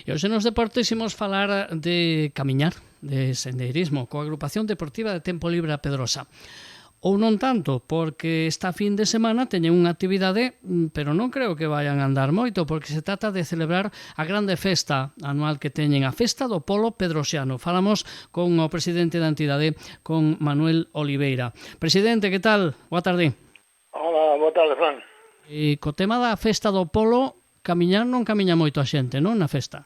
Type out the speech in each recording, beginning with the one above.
E hoxe nos deportes imos falar de camiñar, de sendeirismo, coa agrupación deportiva de Tempo Libre a Pedrosa. Ou non tanto, porque esta fin de semana teñen unha actividade, pero non creo que vayan a andar moito, porque se trata de celebrar a grande festa anual que teñen, a Festa do Polo Pedrosiano. Falamos con o presidente da entidade, con Manuel Oliveira. Presidente, que tal? Boa tarde. Hola, boa tarde, Fran. E co tema da Festa do Polo, camiñar non camiña moito a xente, non, na festa?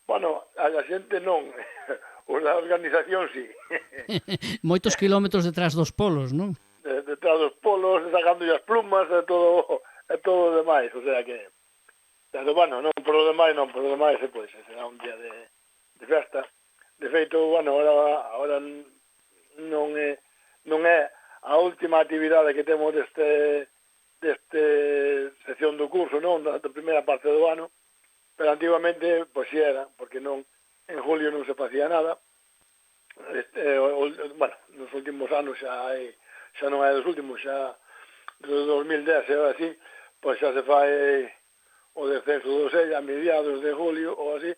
Bueno, a xente non, a organización sí. Moitos kilómetros detrás dos polos, non? Detrás dos polos, sacando as plumas e todo o demais, o sea que... Pero, bueno, non por o demais, pois, será un día de festa. De feito, bueno, ahora non é a última actividade que temos deste sección do curso, non? Da primeira parte do ano, pero antigamente, pois si era, porque non en julio non se facía nada. Bueno, nos últimos anos xa non é dos últimos, xa do 2010 e así, pois xa se fai o descenso do Sella a mediados de julio ou así.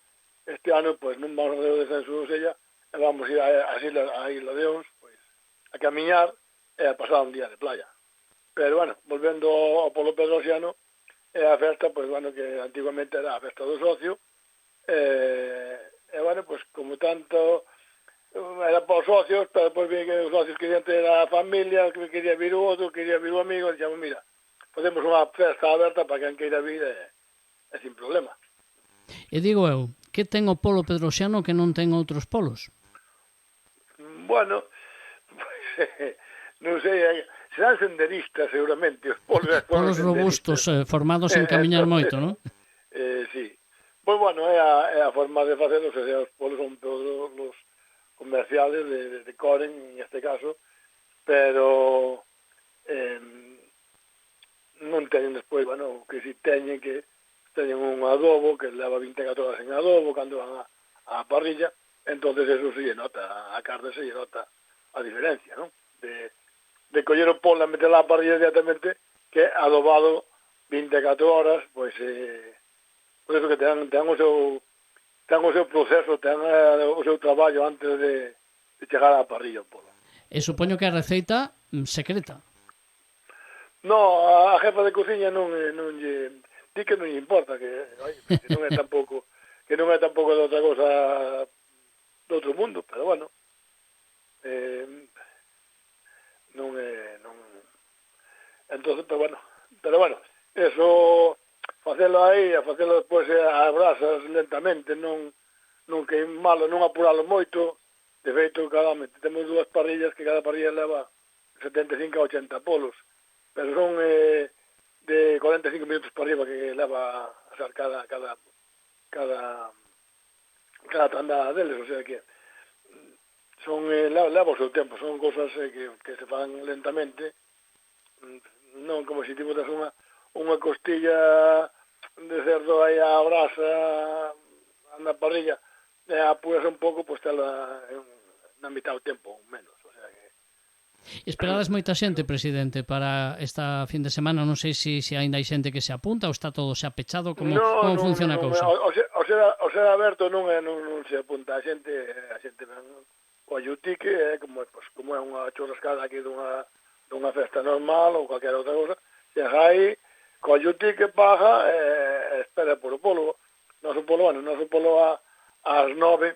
Este ano pois non vamos a fazer o descenso do Sella e vamos ir a Isla de Ons, pois a camiñar e a pasar un día de playa. Pero bueno, volvendo ao Polo Pedrosiano, é a festa, pois bueno, que antigamente era a festa do socio, e bueno, pois como tanto era para os socios, pero depois vi que os socios querían ter a familia, que quería vir o outro, quería vir o amigo, e dixemos, mira, podemos unha festa aberta para quen queira vir e sin problema. E digo eu, que ten o Polo Pedrosiano que non ten outros polos? Bueno, pues, non sei, serán senderistas seguramente, os polos robustos, formados en camiñar moito, non? Sí. Pois bueno, é a forma de facerlo, os polos son todos os comerciales de Coren, en este caso, pero non teñen despois, bueno, que si teñen un adobo que leva 24 horas en adobo cando van a parrilla, entonces eso se lle nota, a carne se lle nota a diferencia, non? De coller o polo e meterla a parrilla directamente, que adobado 24 horas, pois por eso que ten o seu proceso, ten o seu traballo antes de chegar á parrilla o polo. E supoño que a receita secreta. No, a jefa de cociña non lle di que non lle importa, que non é tampouco de outra cosa do outro mundo, pero bueno, entonces, pero bueno, eso facelo aí, a facelo despois a brasas lentamente, non queimalo, non apuralo moito. De feito, temos dúas parrillas que cada parrilla leva 75 a 80 polos, pero son de 45 minutos para arriba que leva a ser cada tanda deles, o sea que leva o seu tempo, son cosas que se fan lentamente, non como se ti botas unha costilla de cerdo aí a brasa na parrilla e apuras un pouco, pois tela na mitad do tempo, menos, o sea que... Esperades moita xente, presidente, para esta fin de semana? Non sei se aínda hai xente que se apunta ou está todo xa pechado, como funciona a cousa? O ser aberto non se apunta a xente ven o ayutique, como é unha churrascada aquí dunha festa normal ou calquera outra cosa, se aí colle o tique, paga e espera por o polo. Noso polo ás 9,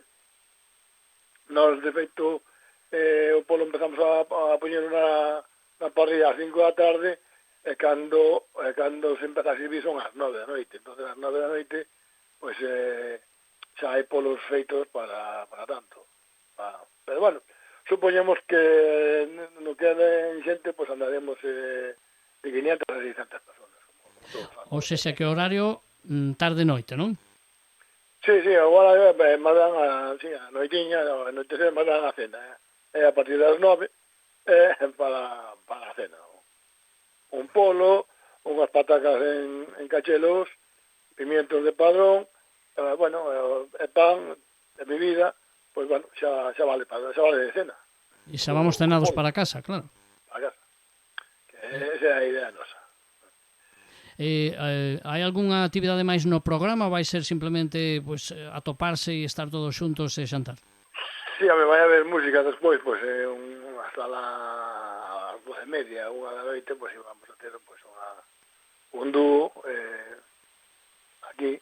nós de feito o polo empezamos a poñer na parrilla ás 5 da tarde e cando se empeza a servir son ás 9 da noite. Entonces ás 9 da noite pois xa hai polos feitos para tanto. Pero bueno, supoñemos que no que en xente pois andaremos de 500 a 600 personas. Ou sexa que horario tarde-noite, non? Sí, agora mandan a noitiña, a noitecer mandan a cena. A partir das 9 para a cena. Un polo, unhas patacas en cachelos, pimientos de padrón, e pan, e bebida, pois bueno, xa vale de cena. E xa vamos cenados para casa, claro. Para casa. Que esa é a idea nosa. hai algunha actividade máis no programa ou vai ser simplemente pues, atoparse e estar todos xuntos e xantar? Sí, a me vai haber música despois, pois, hasta as 12:30, unha da noite, pois, vamos a ter, pois, un dúo, aquí,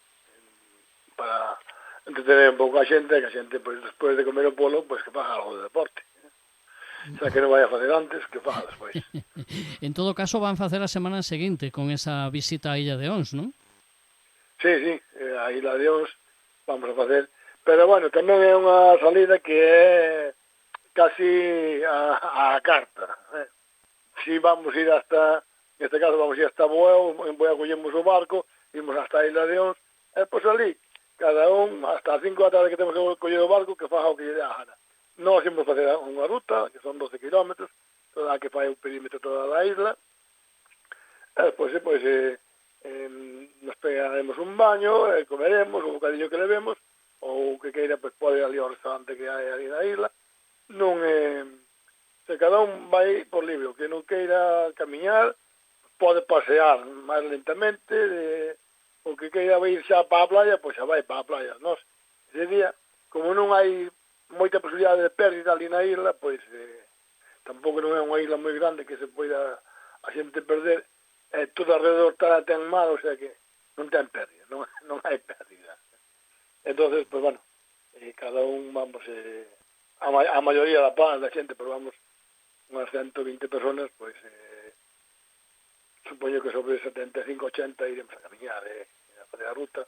para entretener un pouco a xente, que a xente, pois, despois de comer o polo, pois, que faga algo de deporte. Xa que non vai a facer antes, que faga despois. En todo caso, van facer a semana seguinte con esa visita á Illa de Ons, non? Sí, a Isla de Ons vamos a facer. Pero, bueno, tamén é unha salida que é casi a carta. Si vamos ir hasta, neste caso vamos ir hasta Boeu, en Boeu collemos o barco, imos hasta a Isla de Ons, e pois ali, cada un, hasta as 5 da tarde que temos que coller o barco, que faga o que lle dé a gana. Nós imos facer unha ruta, que son 12 kilómetros, toda a que fai o perímetro toda a isla, e despois, nos pegaremos un baño, comeremos o bocadillo que levemos, ou que queira, pois pode ir ali ao restaurante que hai ali na isla. Non se cada un vai por libre, o que non queira camiñar, pode pasear máis lentamente, o que queira ir xa para a playa, pois xa vai para a playa. Nos, ese día, como non hai moita posibilidade de pérdida ali na isla, pois tampouco non é unha isla moi grande que se poida a xente perder, todo alrededor ten mar, o sea que non ten pérdida, non hai pérdida. Entonces, pois, bueno, cada un, vamos, a maioría da xente, pero vamos, unhas 120 personas, pois, supoño que sobre 75-80 iremos a camiñar, a fazer a ruta,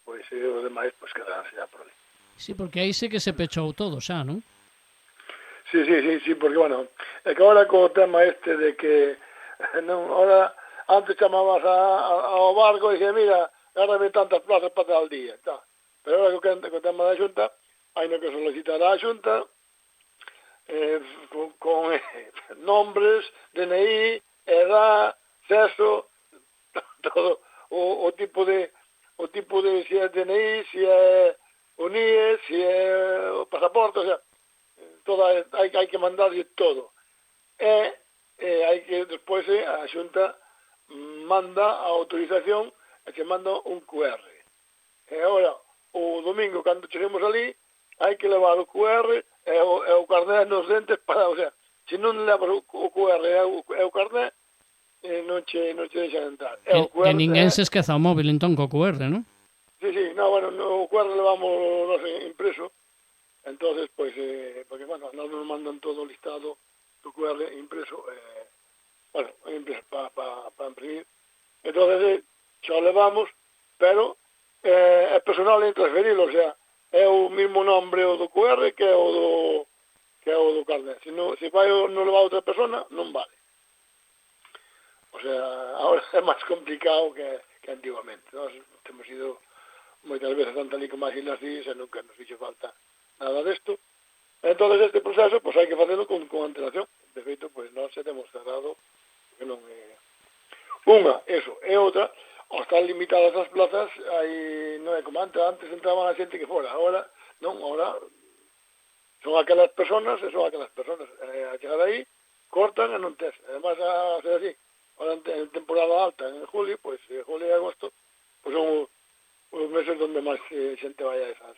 pois, os demais, pois, quedaránse xa por ali. Sí, porque aí sí que se pechou todo xa, non? Sí, porque, bueno, é que agora co tema este de que, non, ahora, antes chamabas ao barco e dixía, mira, agárrame tantas plazas para tal día, tal. Pero agora co tema da Xunta, hai no que solicitar a Xunta, con nombres, DNI, edad, sexo, todo o tipo de si é DNI, si é o NIE, si é o pasaporte, o sea, hai que mandarlle todo. E hai que despois a Xunta manda a autorización e que manda un QR. E agora, o domingo, cando cheguemos ali, hai que levar o QR e o carné nos dentes para, o sea, se non levas o QR e o carné, non che deixan entrar. Que ninguén se esqueza o móvil, entón, co QR, non? Sí, no, bueno, o QR levamos nos impreso, entonces, pois, porque, bueno, nos mandan todo o listado do QR impreso, bueno, impreso para imprimir. Entonces, xa levamos, pero é personal e intransferible, o sea, é o mismo nombre o do QR que é o do carnet. Se vai non levar outra persona, non vale. O sea, ahora é máis complicado que antigamente. Nós temos ido moitas veces tanto ali como as Islas Cíes e nunca nos fixo falta nada desto. Entón, este proceso, pois, hai que facelo con antelación. De feito, pois, nós se temos cerrado, que non é... Unha, eso, e outra, ao estar limitadas as plazas, non é como antes entraban a xente que fora, agora, non, agora son aquelas personas, a chegar aí, cortan e non tes. Además, a ser así, ahora en temporada alta, en julio, pois, julio e agosto, pois son os meses onde máis xente vai a esas.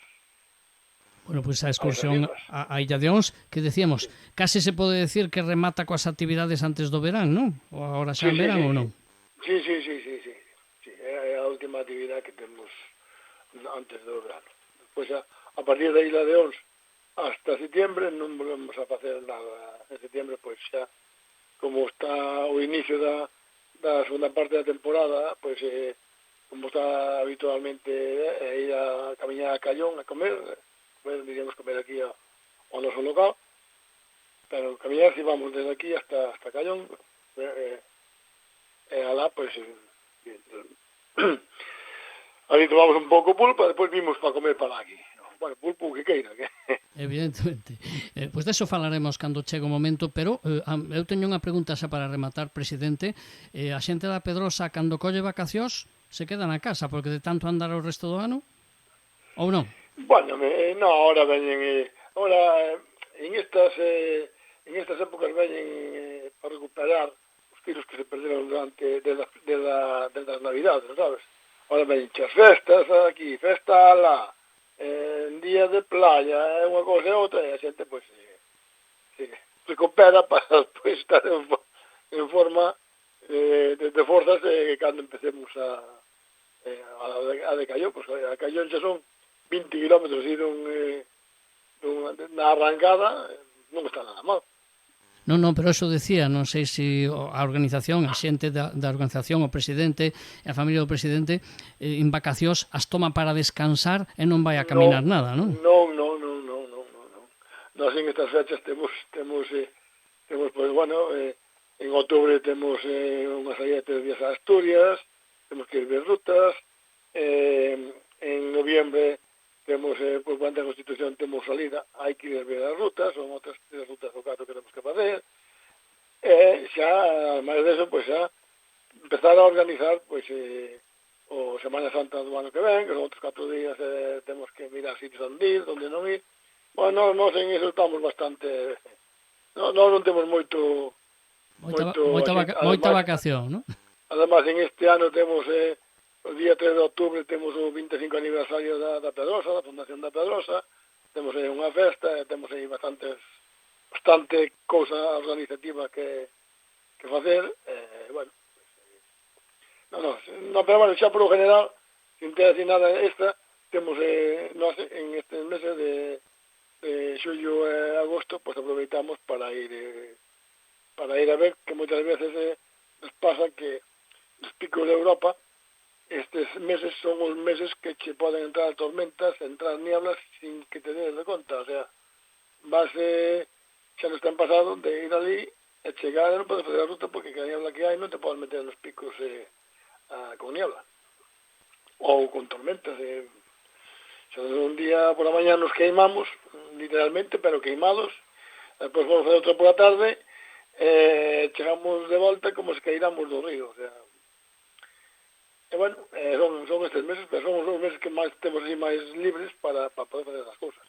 Bueno, pois a excursión a Illa de Ons, que decíamos, case se pode decir que remata coas actividades antes do verán, non? Ou agora xa en verán ou non? Sí, é a última actividade que temos antes do verano. Despois, a partir da Isla de Ons hasta setembro non volvemos a facer nada. En setembro, pois xa, como está o inicio da segunda parte da temporada, pois como está habitualmente ir a camiñar a Callón a comer, diríamos comer aquí ao noso local, pero camiñar si vamos desde aquí hasta Callón, e alá, pois, ali tomamos un pouco pulpa, depois vimos para comer para aquí. Bueno, pulpo que queira. Evidentemente. Pois deso falaremos cando chegue o momento, pero eu teño unha pregunta xa para rematar, presidente. A xente da Pedrosa, cando colle vacacións, se queda na casa, porque de tanto andar o resto do ano? Ou non? Bueno, non, ahora veñen, ahora en estas épocas veñen para recuperar os estilos que se perderon durante das Navidades, sabes? Ahora ven as festas aquí, festa alá, en día de playa, unha cousa e outra, e a xente, pois, se recupera para despois estar en forma de forzas cando empecemos a decayó, pois a Callón xa son 20 kilómetros e na arrancada non está nada mal. Non, pero eso decía, non sei se a organización, a xente da organización, o presidente e a familia do presidente en vacacións as toma para descansar e non vai a caminar nada, non? Non. Nós en estas fechas temos pois, bueno, en outubro temos unha saída de 3 días a Asturias, temos que ir ver rutas, en noviembre temos, por cuanto a Constitución, temos salida, hai que ir ver as rutas, son outras 3 rutas ou 4 que temos que fazer, e xa, máis deso, pois xa, empezar a organizar, pois, o Semana Santa do ano que ven, que son outros 4 días, temos que mirar sitios onde ir, onde non ir. Bueno, nós en iso estamos bastante... Nós non temos moita vacación, non? Además, en este ano temos... O día 3 de outubro temos o 25 aniversario da Pedrosa, da Fundación da Pedrosa, temos aí unha festa, temos aí bastante cousa organizativa que facer, bueno, pero bueno, xa por o general, sin ter así nada extra, temos nós en estes meses de xullo e agosto, pues aproveitamos para ir a ver que moitas veces nos pasa que nos picos de Europa estes meses son os meses que che poden entrar tormentas, entrar nieblas sin que te des de conta, o sea, xa nos ten pasado de ir ali e chegar e non podes fazer a ruta porque a niebla que hai non te podes meter nos picos con niebla ou con tormentas. Xa un día por a mañá nos queimamos, literalmente, pero queimados, depois vamos fazer outra por a tarde e chegamos de volta como se caíramos do río, o sea. E bueno, son estes meses, pero son os meses que máis temos así máis libres para poder fazer as cousas.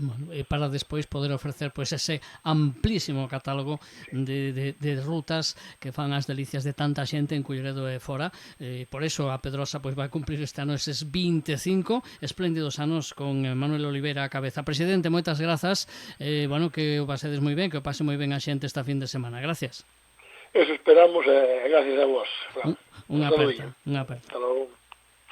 Bueno, e para despois poder ofrecer pois ese amplísimo catálogo de rutas que fan as delicias de tanta xente en Culleredo e fora. Por eso a Pedrosa pois vai cumprir este ano eses 25 espléndidos anos con Manuel Oliveira a cabeza. Presidente, moitas grazas, bueno, que o pasedes moi ben, que o pase moi ben a xente esta fin de semana. Gracias. Eso esperamos, gracias a vos. Unha aperta. Hasta logo.